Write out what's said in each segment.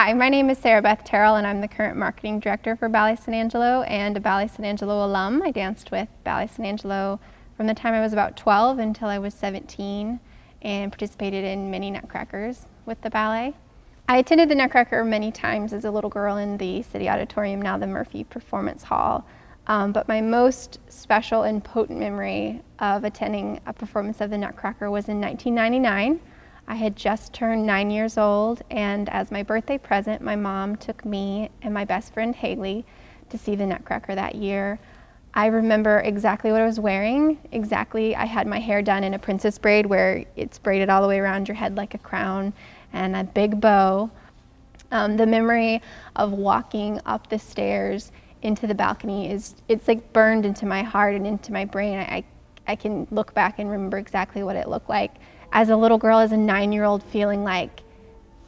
Hi, my name is Sara Beth Terrell, and I'm the current marketing director for Ballet San Angelo and a Ballet San Angelo alum. I danced with Ballet San Angelo from the time I was about 12 until I was 17 and participated in many Nutcrackers with the ballet. I attended the Nutcracker many times as a little girl in the City Auditorium, now the Murphey Performance Hall. But my most special and potent memory of attending a performance of the Nutcracker was in 1999. I had just turned 9 years old, and as my birthday present, my mom took me and my best friend Haley to see the Nutcracker that year. I remember exactly what I was wearing. I had my hair done in a princess braid where it's braided all the way around your head like a crown, and a big bow. The memory of walking up the stairs into the balcony it's like burned into my heart and into my brain. I can look back and remember exactly what it looked like as a little girl, as a 9-year-old, feeling like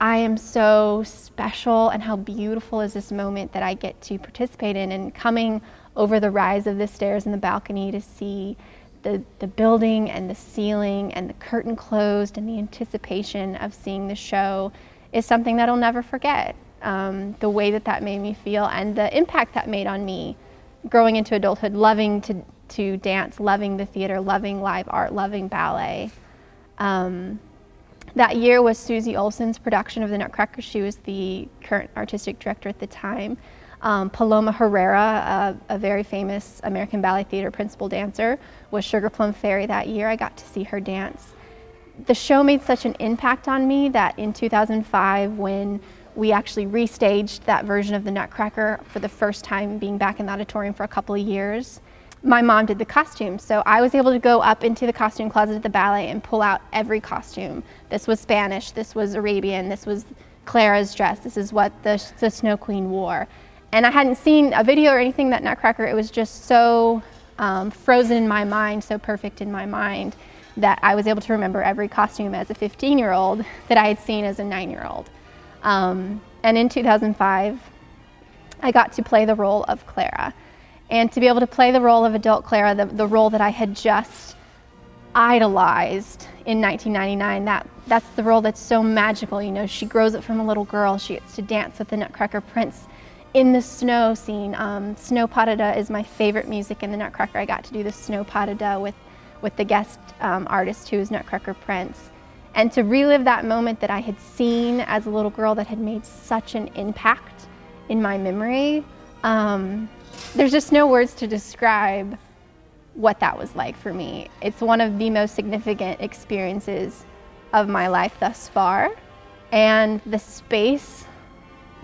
I am so special and how beautiful is this moment that I get to participate in, and coming over the rise of the stairs and the balcony to see the building and the ceiling and the curtain closed and the anticipation of seeing the show is something that I'll never forget. The way that made me feel and the impact that made on me growing into adulthood, loving to dance, loving the theater, loving live art, loving ballet. That year was Susie Olsen's production of the Nutcracker. She was the current artistic director at the time. Paloma Herrera, a very famous American Ballet Theater principal dancer, was Sugar Plum Fairy that year. I got to see her dance. The show made such an impact on me that in 2005, when we actually restaged that version of the Nutcracker for the first time, being back in the auditorium for a couple of years, my mom did the costumes, so I was able to go up into the costume closet at the ballet and pull out every costume. This was Spanish, this was Arabian, this was Clara's dress, this is what the Snow Queen wore. And I hadn't seen a video or anything that Nutcracker. It was just so frozen in my mind, so perfect in my mind, that I was able to remember every costume as a 15-year-old that I had seen as a 9-year-old. And in 2005, I got to play the role of Clara. And to be able to play the role of adult Clara, the role that I had just idolized in 1999, that's the role that's so magical. You know, she grows up from a little girl. She gets to dance with the Nutcracker prince in the snow scene. Snow Pas de Deux is my favorite music in the Nutcracker. I got to do the Snow Pas de Deux with the guest artist who is Nutcracker Prince. And to relive that moment that I had seen as a little girl that had made such an impact in my memory, there's just no words to describe what that was like for me. It's one of the most significant experiences of my life thus far. And the space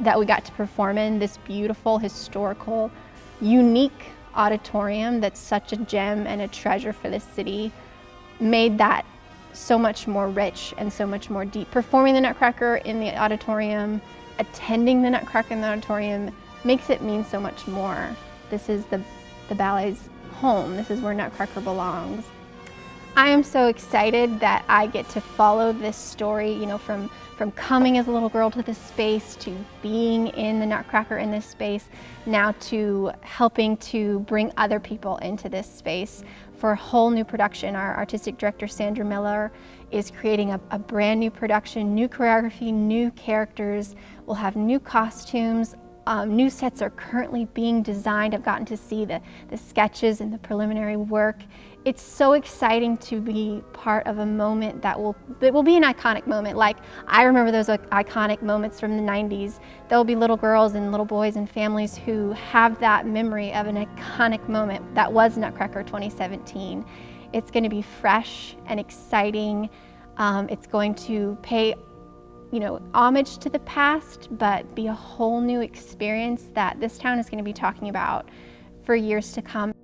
that we got to perform in, this beautiful, historical, unique auditorium that's such a gem and a treasure for this city, made that so much more rich and so much more deep. Performing the Nutcracker in the auditorium, attending the Nutcracker in the auditorium, makes it mean so much more. This is the ballet's home. This is where Nutcracker belongs. I am so excited that I get to follow this story, you know, from coming as a little girl to this space, to being in the Nutcracker in this space, now to helping to bring other people into this space for a whole new production. Our artistic director, Sandra Miller, is creating a brand new production, new choreography, new characters. We'll have new costumes. New sets are currently being designed. I've gotten to see the sketches and the preliminary work. It's so exciting to be part of a moment that will be an iconic moment. Like, I remember those iconic moments from the 90s. There will be little girls and little boys and families who have that memory of an iconic moment that was Nutcracker 2017. It's going to be fresh and exciting. It's going to pay homage to the past, but be a whole new experience that this town is going to be talking about for years to come.